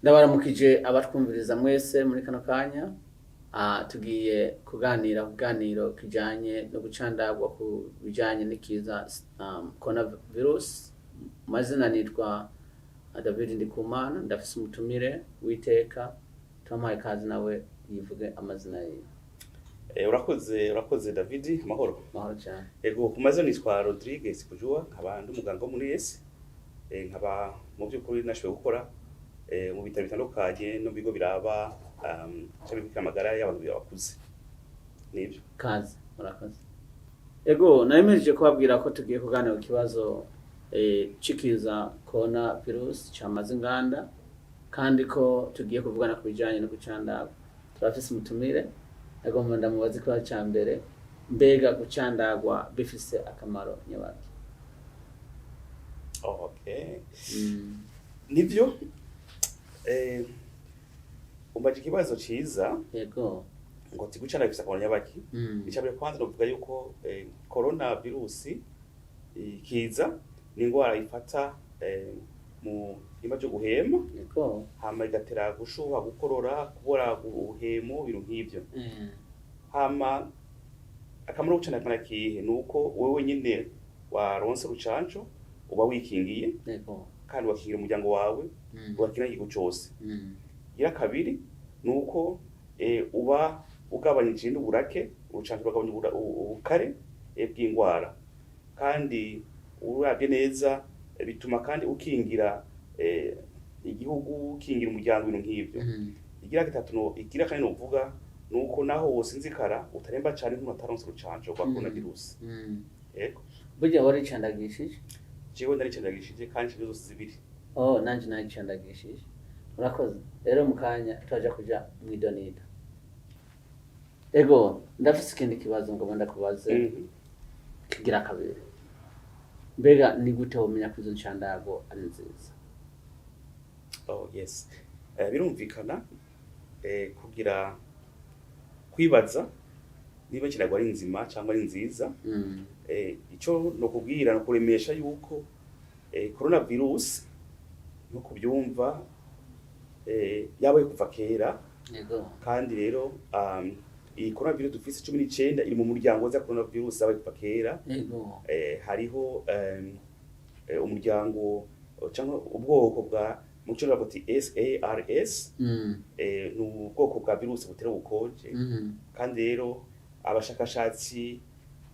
Ndabaramukije abatwumviriza mwese muri kano kanya. Tugiye kuganira ku kiganiro kijanye no gucandagwa ku bijanye n'ikiza coronavirus. Mazina nitwa David Ndikumana, ndafise umutumire w'iteka. Twamuhaye ikaze nawe yivuge amazina yiwe. Urakoze David, mahoro. Mahoro cyane. Ego ku mazina nitwa Rodriguez Kujua, nkaba ndi umuganga wo muri Yesu. Nkaba mu by'ukuri nashoboye gukora mu bitaro bitandukanye no bigo biraba cyabika amagara y'abantu bakuze. Nibyo. Kaze, murakoze. Ego nayemeje kubabwira ko tugiye kuganira ku kibazo cikiza coronavirus cyamaze inganda, kandi ko tugiye kuvugana ku bijanye no gucandagwa. Turafise umutumire. Ego ndamubaza ikibazo ca mbere, mbega gucandagwa bifise akamaro nyabaki? Okay. Nibyo. Umbaje ikibazo ciza. Yego. Ngo tigucana bifise akamaro nyabaki. Icabire kwanza novuga yuko coronavirus kiza ni ingwara ifata mu ima byo guhema. Yego. Hama igatera gushuha, gukorora, kubora guhemo, ibintu nk'ivyo. Hama akamaro gucana kana kihe nuko wewe nyine waronse rucanco uba wikingiye. Yego. Kandi wakingira umuryango wawe wakina igihugu cyose. Gira kabiri nuko uba ugabanyije n'uburake, urucanco rugabanya ubukare bw'ingwara. Kandi urabye neza bituma kandi ukingira igihugu, ukingira umuryango, ibintu nk'ivyo. Igira gatatu igira kandi novuga nuko naho wose nzikara utaremba cyane nk'utaronse urucanco rwa coronavirus. Yego. Burya wari candagishije? Jewe naricandagishije kandi cyo zose zibiri. Oh, nanje naricandagishije. Urakoze. Rero mukanya twaje kuja mwidonida. Ego, ndafise ikindi kibazo ngo ndakubaze. Kigira kabiri. Mbega ni gute womenya ko izo ncandago ari nziza? Oh yes. Birumvikana kugira kwibaza niba kirago ari nzima cyangwa ari nziza. Ico no kubwira no kuremesha yuko coronavirus no kubyumva yabaye kuva kera. Yego. Kandi rero iyi coronavirus dufise 19 iri mu muryango za coronavirus yabaye kuva kera. Yego. Hariho umuryango cyangwa ubwoko bwa mu cyo bati SARS. Ni ubwoko bwa virus butera ubukonje. Kandi rero abashakashatsi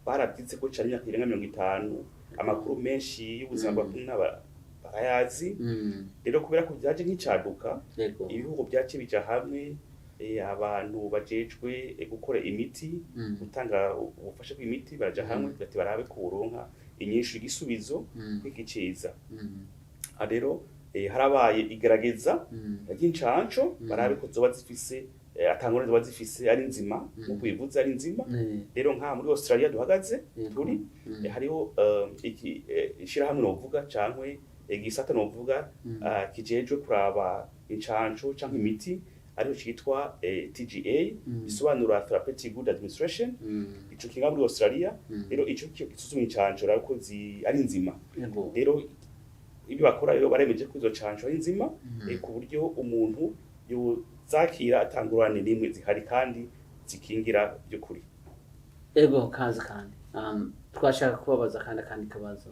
barabyitse ko cyane imyaka 50 amakuru menshi y'ubuzima bw'abana barayazi. Rero kubera ko byaje nk'icaduka, ibihugu byace bija hamwe, abantu bajejwe gukora imiti, gutanga ubufasha bw'imiti baraja hamwe bati barabe kuronka inyishu igisubizo kw'ikiciza. Rero harabaye igerageza ry'incanco barabe ko zoba zifise atangorane zoba zifise ari nzima mu kwivuza ari nzima. Rero nka muri Australia duhagaze turi hariho iki ishirahamwe novuga cankwe igisata novuga kijejwe kuraba incanco canke imiti ariho citwa TGA bisobanura Therapeutic Good Administration. Ico kinga muri Australia. Rero ico gisuzuma incanco rako ari nzima. Rero ibyo bakora rero baremeje ko izo canco ari nzima ku buryo umuntu zakira atangurane nimwe zihari kandi zikingira by'ukuri. Ego kazi kandi twashaka kubabaza kandi kabazo.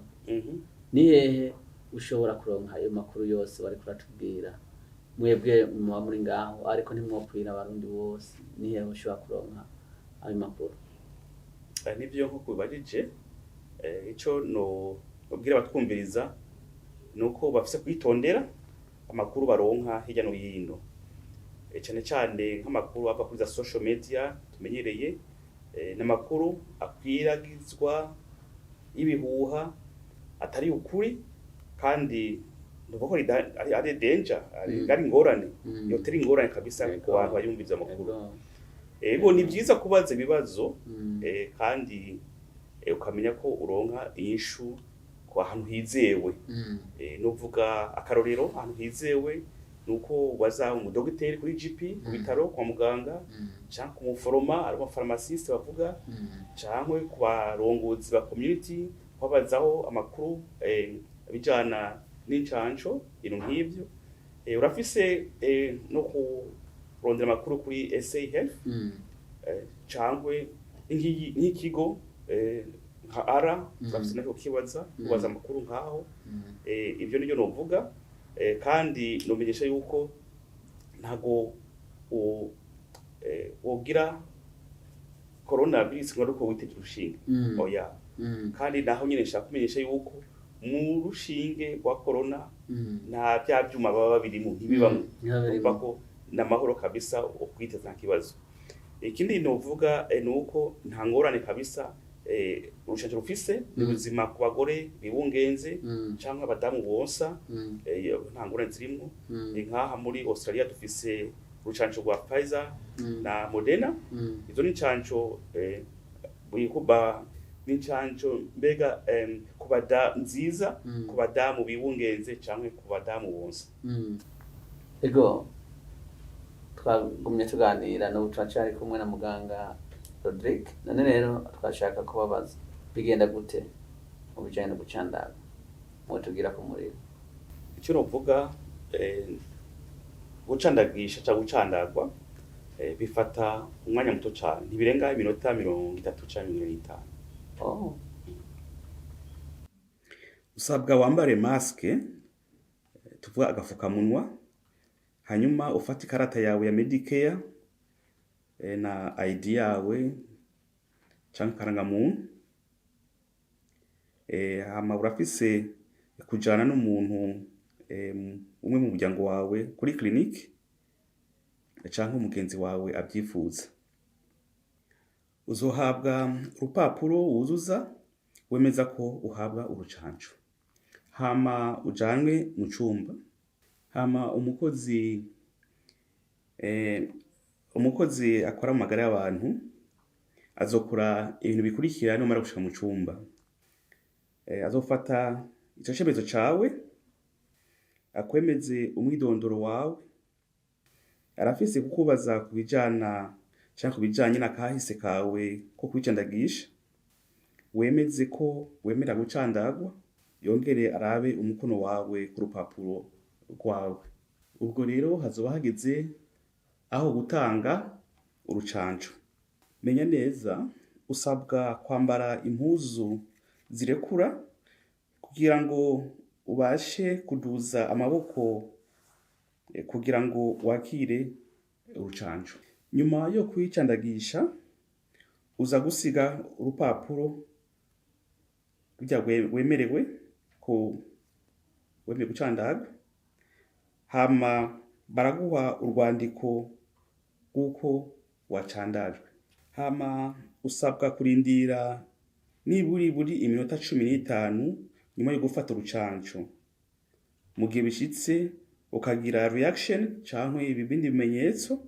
Ni hehe ushobora kuronka ayo makuru yose bari kuratubwira? Mwebwe muba muri ngaho ariko ntimwokwira abarundi bose. Ni hehe ushobora kuronka ayo makuru? Nibyo nko kubajije ico no ubwira batwumviriza nuko bafise kwitondera amakuru baronka hirya no hino. Cyane cyane nk'amakuru ava kuri za social media tumenyereye, n'amakuru akwiragizwa ibihuha atari ukuri kandi nuko ari danger, ari ngorane, yoteri ngorane kabisa ku bantu bayumviza amakuru. Ego ni byiza kubaza ibibazo kandi ukamenya ko uronka inyishu kwa hantu hizewe. Nuvuga akarorero ahantu hizewe nuko waza umudogiteri kuri GP ku bitaro kwa muganga, cyangwa ku muforoma ari pharmacist bavuga, cyangwa ku barongozi ba community kwabazaho amakuru bijana n'incanco ibintu nk'ivyo. urafise no kurondera amakuru kuri SA Health cangwe nk'ikigo nka ara urafise nako kibaza kubaza amakuru nkaho ivyo nivyo novuga kandi nomenyesha yuko ntago wogira coronavirus ngaruko witeje urushinge oya kandi naho nyene nshaka kumenyesha yuko mu rushinge rwa corona nta bya byuma baba babirimo ntibibamwe bako namahoro kabisa ukwiteza nta kibazo. Ikindi novuga nuko nta ngorane kabisa urushanjo rufise ubuzima ku bagore bibungenze canke abadamu bonsa nta ngorane zirimo. Nkaha muri Australia dufise urushanjo rwa Pfizer na Moderna, izo ni canco bikuba n'incanco mbega kubada nziza kubadamu bibungenze canke kubadamu bonsa. Ego twagumye tuganira no turacari kumwe na muganga Rodrigue, none rero twashaka kubabaza bigenda gute mu bijanye no gucandaga mutubwira ko muri icyo novuga gucandagisha cyangwa gucandagwa bifata umwanya muto cyane ntibirenga iminota 30 cyangwa 50. Usabwa wambare maske tuvuga agafukamunwa, hanyuma ufata ikarata yawe ya Medicare na ID yawe canke karangamuntu, hama urafise kujana n'umuntu umwe mu muryango wawe kuri clinic canke umugenzi wawe abyifuza. Uzohabwa urupapuro wuzuza wemeza ko uhabwa urucanco, hama ujanwe mu cumba, hama umukozi akora mu magara y'abantu azokora ibintu bikurikira no mara gushika mu cumba. Azofata ico cemezo cawe, akwemeze umwidondoro wawe, arafise kukubaza kubijana canke kubijanye n'akahise kawe ko kwicandagisha, wemeze ko wemera gucandagwa, yongere arabe umukono wawe ku rupapuro rwawe. Ubwo rero hazoba hageze aho gutanga urucanco. Menya neza usabwa kwambara impuzu zirekura kugira ngo ubashe kuduza amaboko kugira ngo wakire urucanco. Nyuma yo kwicandagisha uza gusiga urupapuro kugira wemerewe ko wemeye gucandaga, hama baraguha urwandiko kuko wacandajwe. Hama usabwa kurindira buri iminota 15 nyuma yo gufata urucanco. Mu gihe bishitse ukagira reaction canke ibindi bimenyetso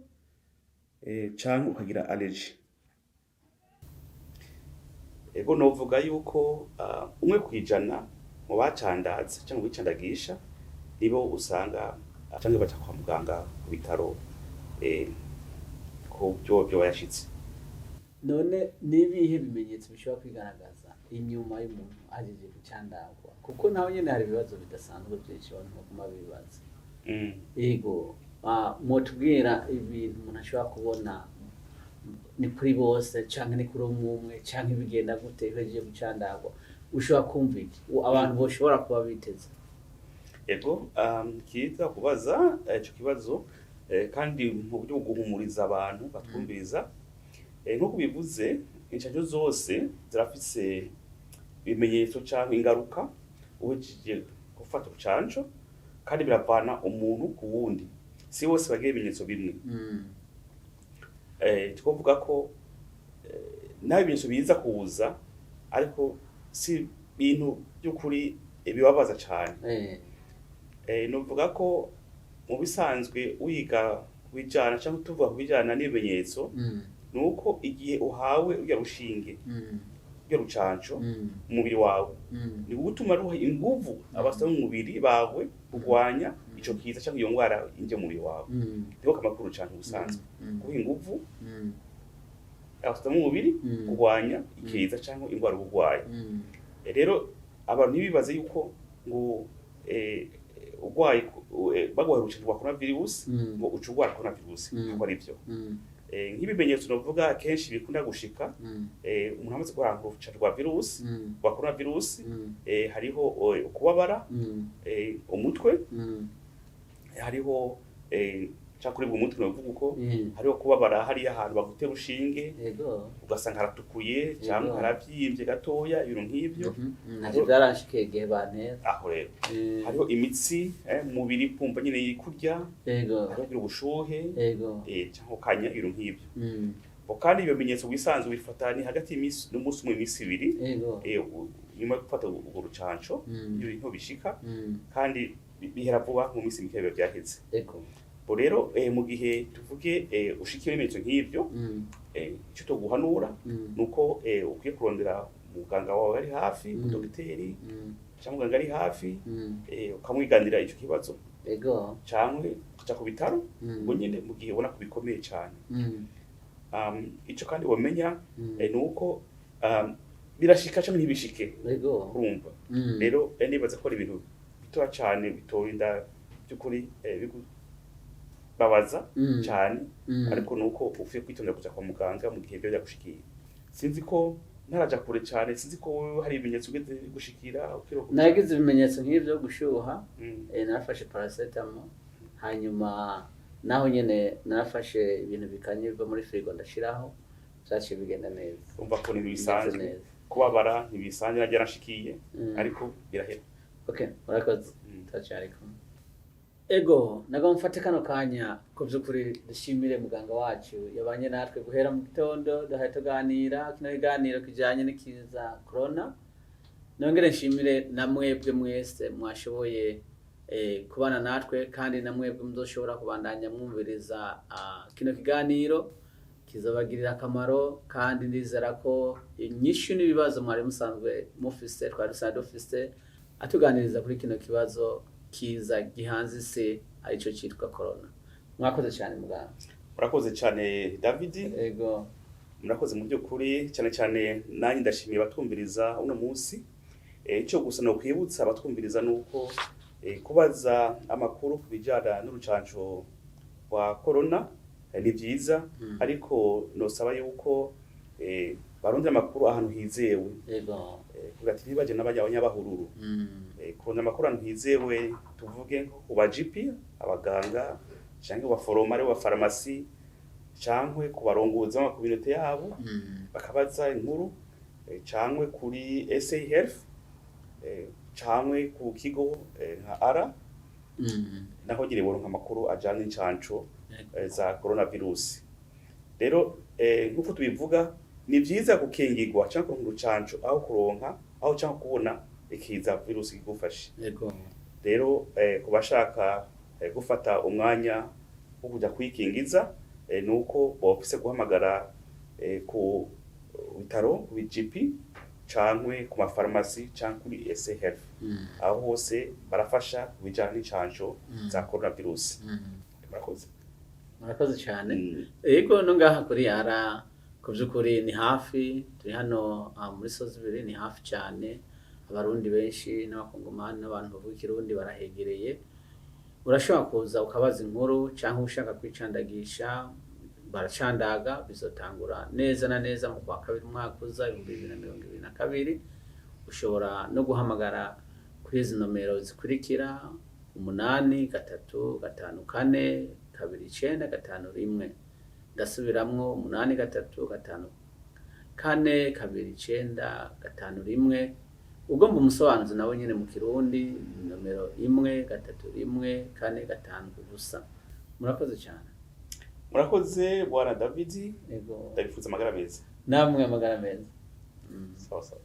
canke ukagira allergy. Ego novuga yuko umwe kwijana mu bacandaze canke bicandagisha nibo usanga canke baca kwa muganga ku bitaro ko byo bayashitse. None nibihe bimenyetso bishobora kwigaragaza inyuma y'umuntu ajeje gucandagwa, kuko naho nyene hari ibibazo bidasanzwe byinshi abantu baguma bibaza. Ego mutubwira ibintu umuntu ashobora kubona ni kuri bose canke ni kuri umwe canke bigenda gute hejeje gucandagwa, ushobora kumva iki abantu boshobora kuba biteze? Ego kiza kubaza ico kibazo kandi mu buryo bwo guhumuriza abantu batwumviriza. Nko kubivuze incanco zose zirafise ibimenyetso canke ingaruka uhejeje gufata urucanco, kandi biravana umuntu ku wundi, si bose bagira ibimenyetso bimwe. Twovuga ko naho ibimenyetso biza kuza ariko si bintu by'ukuri bibabaza cane. Novuga ko mu bisanzwe wiga kubijana canke tuvuga kubijana n'ibimenyetso nuko igihe uhawe urya rushinge urya rucanco umubiri wawe ni gutuma ruha inguvu abasaba mu mubiri bawe kugwanya ico kiza canke iyo ngwara inje mu mubiri wawe. Niko kamakuru canke ubusanzwe kuha inguvu abasaba mu mubiri kugwanya ikiza canke ingwara ubugwaye. Rero abantu ntibibaze yuko ngo urwaye bagwaye urukingo rwa coronavirus ngo uca urwara coronavirus ntabwo ari byo. Nk'ibimenyetso novuga kenshi bikunda gushika umuntu amaze kurwara urukingo rwa virus rwa coronavirus hariho ukubabara umutwe, hariho cyakuribwa umutwe novuga uko hariho kubabara hari ahantu bagutera ushinge ugasanga haratukuye cyangwa haravyimbye gatoya ibintu nk'ibyo navyo byarashikiye igihe bantera aho rero hariho imitsi mubiri pumpa nyine yikurya hariho ubushuhe cyangwa kanya ibintu nk'ibyo kandi ibyo bimenyetso bisanzwe bifata ni hagati y'imisi n'umunsi umwe imisi ibiri nyuma yo gufata urwo rucanco iyo bintu bishika kandi bihera vuba mu minsi mike biba byaheze. Rero mu gihe tuvuge ushikiye ibimenyetso nk'ibyo icyo tuguhanura nuko ukwiye kurondera umuganga wawe ari hafi dogiteri cyangwa muganga ari hafi ukamwiganira icyo kibazo cyangwa kuja ku bitaro ngo nyine mu gihe ubona kubikomeye cyane. Icyo kandi wamenya nuko birashika cyangwa ntibishike urumva. Rero nibaza ko ari ibintu bitoya cyane bitorinda by'ukuri babaza cyane ariko nuko ufiye kwitondera kuja kwa muganga mu gihe byo byagushikiye. Sinzi ko ntaraja kure cyane, sinzi ko hari ibimenyetso ugeze gushikira nagize ibimenyetso nk'ibyo gushuha narafashe paracetamol hanyuma naho nyene narafashe ibintu bikanyirwa muri frigo ndashiraho byaciye bigenda neza. Umva ko ni bisanzwe kubabara ntibisanzwe najya nashikiye ariko birahera. Murakoze tachariko ego naga mfate kano kanya ko byukuri dushimire muganga wacu yabanye natwe guhera mu gitondo duhaye tuganira kino kiganiro kijanye n'ikiza corona. Nongere nshimire namwebwe mwese mwashoboye kubana natwe kandi namwebwe muzoshobora kubandanya mwumviriza kino kiganiro kizabagirira akamaro kandi ndizera ko inyishu n'ibibazo mwari musanzwe mufise twari dusanzwe dufise atuganiriza kuri kino kibazo kiza gihanze isi arico cyitwa corona. Mwakoze cyane muganga. Murakoze cyane David. Murakoze mu by'ukuri cyane cyane nanjye ndashimiye batumviriza uno munsi. Icyo gusa no kwibutsa abatwumviriza nuko kubaza amakuru kubijyana n'urucanco rwa corona ni byiza ariko nosaba yuko barondera amakuru ahantu hizewe. Kugati bibaje n'abanyabahururu kurondera amakuru ahantu hizewe tuvuge ku ba GP abaganga cyangwa abaforoma ari ba pharmacy cyangwa ku barongozi mu community yabo bakabaza inkuru cyangwa kuri SA Health cyangwa ku kigo nka ara naho gire boronka amakuru ajanye n'incanco za coronavirus. Rero nk'uko tubivuga ni byiza gukingirwa cyangwa kurucanco aho kuronka aho cyangwa kubona ikiza virusi igufashe. Rero kubashaka gufata umwanya wo kujya kwikingiza nuko bofise guhamagara ku bitaro ku GP cyangwa ku mafarmasi cyangwa kuri SA Health. Aho hose barafasha kubijyana n'incanco za coronavirus. Murakoze cyane. Yego no ngaha kuri ara kuvyukuri ni hafi turi hano muri Sozibiri ni hafi cyane. Abarundi benshi n'abakongomani n'abantu bavuga Kirundi barahegereye. Urashobora kuza ukabaza inkuru cyangwa ushaka kwicandagisha baracandaga bizotangura neza na neza mu kwa kabiri umwaka uza 2022. Ushobora no guhamagara kuri izi nomero zikurikira 835429451. Ndasubiramwo 835429451. Ugomba umusobanuzi nawe nyine mu Kirundi nomero 13145 gusa. Murakoze cyane. Murakoze bwana David. Ndabifuza amagara meza. Namwe amagara meza. Sawa sawa.